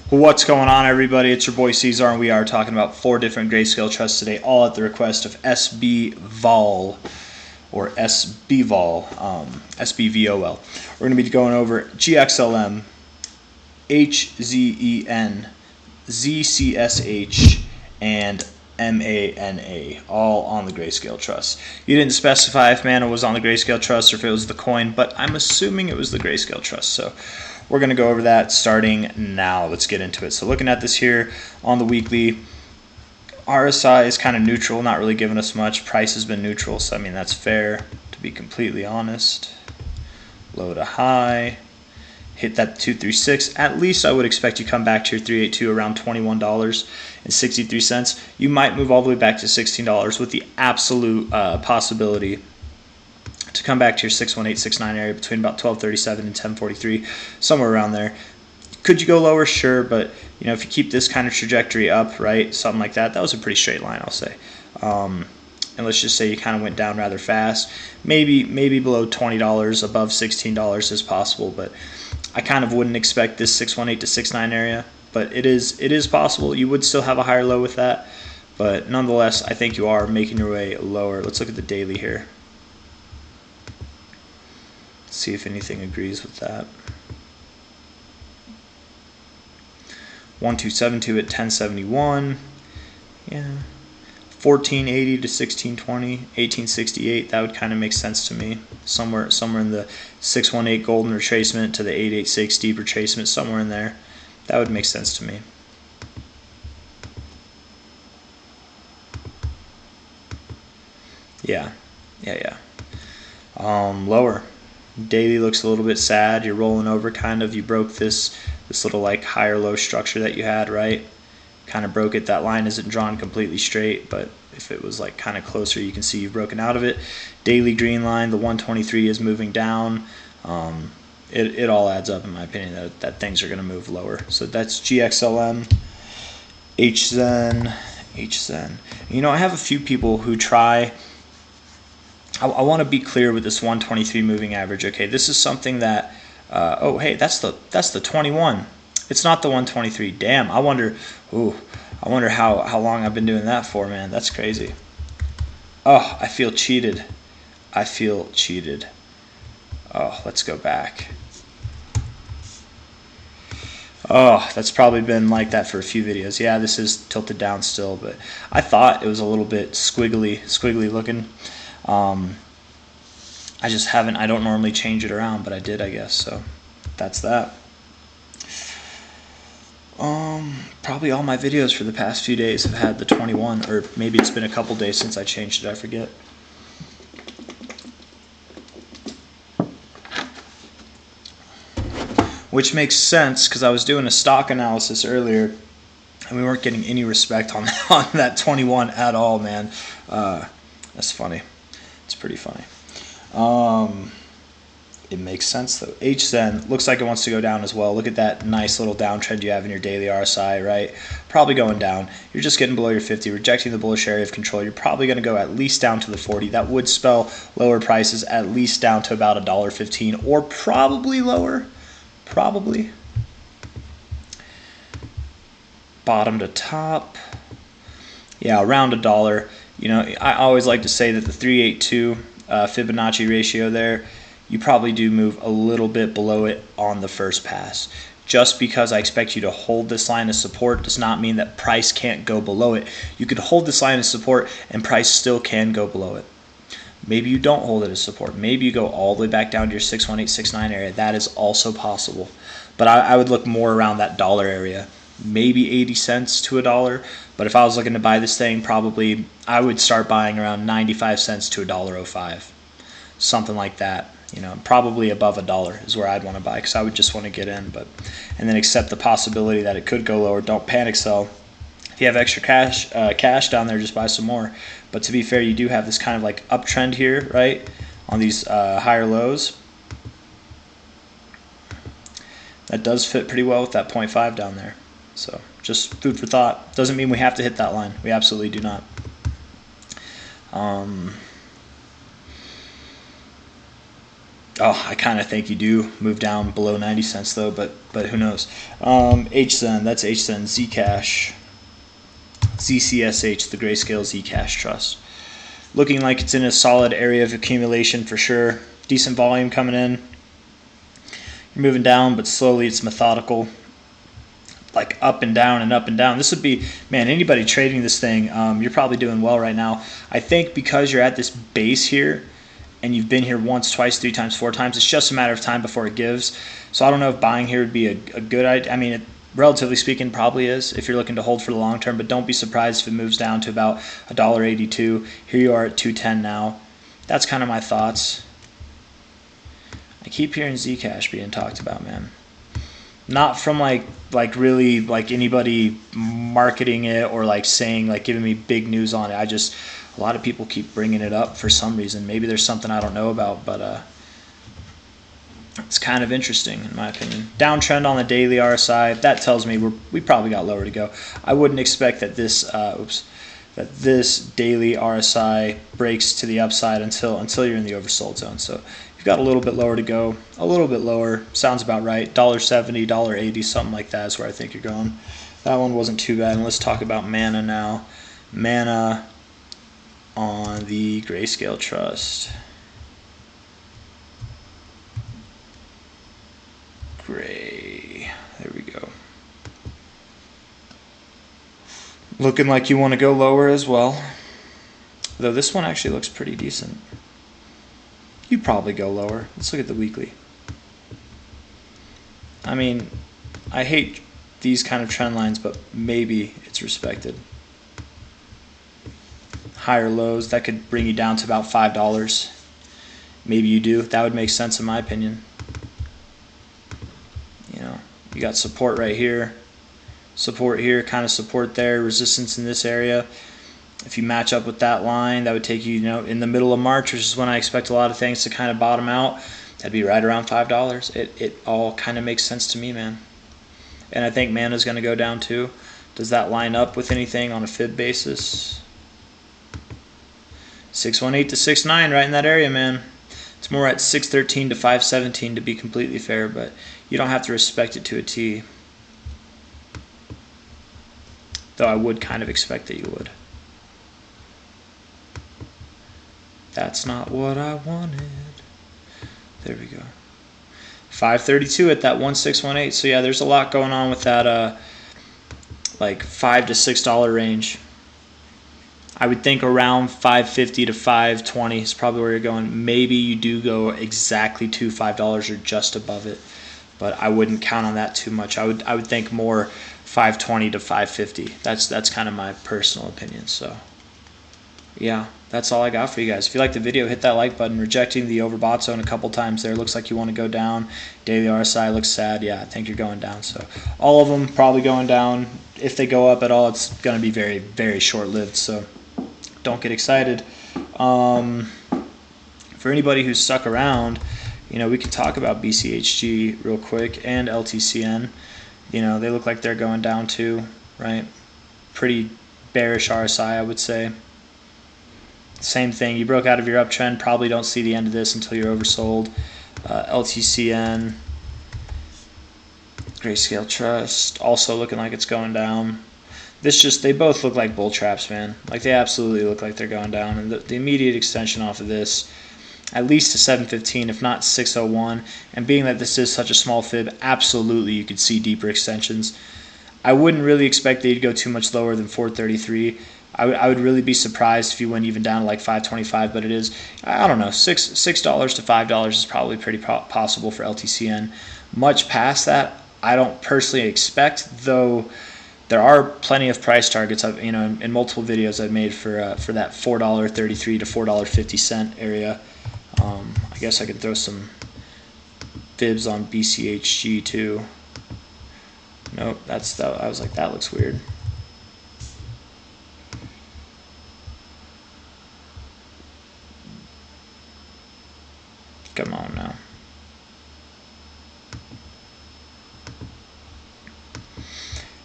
What's going on, everybody? It's your boy C-Zar, and we are talking about 4 different Grayscale trusts today, all at the request of SBVOL, or SBVOL, SBVOL. We're going to be going over GXLM, HZEN, ZCSH, and MANA, all on the Grayscale Trust. You didn't specify if MANA was on the Grayscale Trust or if it was the coin, but I'm assuming it was the Grayscale Trust. So we're going to go over that starting now. Let's get into it. So looking at this here on the weekly, RSI is kind of neutral, not really giving us much. Price has been neutral, so I mean that's fair, to be completely honest. Low to high. Hit that 236. At least I would expect you come back to your 382 around $21.63. You might move all the way back to $16 with the absolute possibility to come back to your 61869 area between about 1237 and 1043, somewhere around there. Could you go lower? Sure, but you know, if you keep this kind of trajectory up, right, something like that, that was a pretty straight line, I'll say. And let's just say you kind of went down rather fast. Maybe below $20, above $16 is possible, but I kind of wouldn't expect this 618 to 69 area, but it is possible. You would still have a higher low with that, but nonetheless, I think you are making your way lower. Let's look at the daily here. See if anything agrees with that. 1272 at 1071. Yeah. 1480 to 1620, 1868, that would kind of make sense to me. Somewhere in the 618 golden retracement to the 886 deep retracement, somewhere in there. That would make sense to me. Yeah. Lower. Daily looks a little bit sad. You're rolling over kind of. You broke this little like higher low structure that you had, right? Kind of broke it. That line isn't drawn completely straight, but if it was like kind of closer, you can see you've broken out of it. Daily green line, the 123 is moving down. It all adds up, in my opinion, that things are going to move lower. So that's GXLM, HZEN. You know, I have a few people who try. I want to be clear with this 123 moving average. Okay, this is something that. Oh, hey, that's the 21. It's not the 123. Damn, I wonder how long I've been doing that for, man. That's crazy. Oh, I feel cheated. Oh, let's go back. Oh, that's probably been like that for a few videos. Yeah, this is tilted down still, but I thought it was a little bit squiggly looking. I just haven't. I don't normally change it around, but I did, I guess. So that's that. Probably all my videos for the past few days have had the 21, or maybe it's been a couple days since I changed it, I forget. Which makes sense, because I was doing a stock analysis earlier, and we weren't getting any respect on that 21 at all, man. That's funny. It's pretty funny. It makes sense though. HZEN looks like it wants to go down as well. Look at that nice little downtrend you have in your daily RSI, right? Probably going down. You're just getting below your 50, rejecting the bullish area of control. You're probably going to go at least down to the 40. That would spell lower prices, at least down to about $1.15, or probably lower. Probably. Bottom to top. Yeah, around $1. You know, I always like to say that the 382 Fibonacci ratio there, you probably do move a little bit below it on the first pass. Just because I expect you to hold this line of support does not mean that price can't go below it. You could hold this line of support and price still can go below it. Maybe you don't hold it as support. Maybe you go all the way back down to your 61869 area. That is also possible. But I would look more around that dollar area. Maybe 80 cents to $1. But if I was looking to buy this thing, probably I would start buying around 95 cents to $1.05. Something like that. You know, probably above $1 is where I'd want to buy, because I would just want to get in, and then accept the possibility that it could go lower. Don't panic sell. If you have extra cash down there, just buy some more. But to be fair, you do have this kind of like uptrend here, right, on these higher lows. That does fit pretty well with that 0.5 down there. So just food for thought. Doesn't mean we have to hit that line. We absolutely do not. Oh, I kind of think you do move down below 90 cents though, but who knows? HZEN, that's HZEN, Zcash, ZCSH, the Grayscale Zcash Trust. Looking like it's in a solid area of accumulation for sure. Decent volume coming in. You're moving down, but slowly it's methodical. Like up and down and up and down. This would be, man, anybody trading this thing, you're probably doing well right now. I think because you're at this base here, and you've been here once, twice, 3 times, 4 times, it's just a matter of time before it gives. So I don't know if buying here would be a good idea. I mean, it, relatively speaking, probably is if you're looking to hold for the long term, but don't be surprised if it moves down to about $1.82. Here you are at $2.10 now. That's kind of my thoughts. I keep hearing Zcash being talked about, man. Not from like really like anybody marketing it or like saying, like giving me big news on it. A lot of people keep bringing it up for some reason. Maybe there's something I don't know about, but it's kind of interesting in my opinion. Downtrend on the daily RSI, that tells me we probably got lower to go. I wouldn't expect that this daily RSI breaks to the upside until you're in the oversold zone. So you've got a little bit lower to go. A little bit lower sounds about right. $1.70, $1.80, something like that is where I think you're going. That one wasn't too bad. And let's talk about Mana now. Mana on the Grayscale Trust. Gray. There we go. Looking like you want to go lower as well. Though this one actually looks pretty decent. You'd probably go lower. Let's look at the weekly. I mean, I hate these kind of trend lines, but maybe it's respected. Higher lows, that could bring you down to about $5. Maybe you do. That would make sense in my opinion. You know, you got support right here, support here, kind of support there, resistance in this area. If you match up with that line, that would take you, in the middle of March, which is when I expect a lot of things to kind of bottom out. That'd be right around $5. It all kind of makes sense to me, man. And I think Mana's going to go down too. Does that line up with anything on a fib basis? 618 to 69, right in that area, man. It's more at 613 to 517 to be completely fair, but you don't have to respect it to a T. Though I would kind of expect that you would. That's not what I wanted. There we go. 532 at that 1618. So yeah, there's a lot going on with that like $5 to $6 range. I would think around 550 to 520 is probably where you're going. Maybe you do go exactly to $5 or just above it, but I wouldn't count on that too much. I would think more 520 to 550. That's kind of my personal opinion. So yeah, that's all I got for you guys. If you liked the video, hit that like button. Rejecting the overbought zone a couple times there. Looks like you want to go down. Daily RSI looks sad. Yeah, I think you're going down. So all of them probably going down. If they go up at all, it's going to be very, very short-lived. So don't get excited. For anybody who's stuck around, we can talk about BCHG real quick and LTCN. They look like they're going down too, right? Pretty bearish RSI, I would say. Same thing. You broke out of your uptrend. Probably don't see the end of this until you're oversold. LTCN, Grayscale Trust, also looking like it's going down. They both look like bull traps, man. Like they absolutely look like they're going down. And the immediate extension off of this, at least to 715, if not 601. And being that this is such a small fib, absolutely you could see deeper extensions. I wouldn't really expect that you'd go too much lower than 433. I would really be surprised if you went even down to like 525, but it is, I don't know, $6 to $5 is probably pretty possible for LTCN. Much past that, I don't personally expect, though there are plenty of price targets in multiple videos I've made for that $4.33 to $4.50 area. I guess I could throw some fibs on BCHG too. Nope, I was like, that looks weird. Come on now.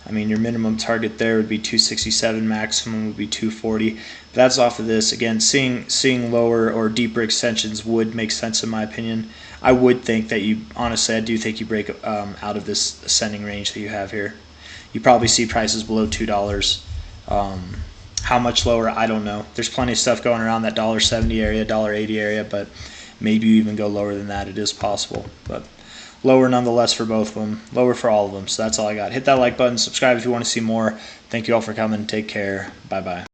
I mean, your minimum target there would be 267, maximum would be 240. But that's off of this. Again, seeing lower or deeper extensions would make sense in my opinion. I would think that you, honestly, I do think you break out of this ascending range that you have here. You probably see prices below $2. How much lower, I don't know. There's plenty of stuff going around that $1.70 area, $1.80 area, but maybe you even go lower than that. It is possible, but lower nonetheless for both of them, lower for all of them. So that's all I got. Hit that like button, subscribe if you want to see more. Thank you all for coming. Take care. Bye-bye.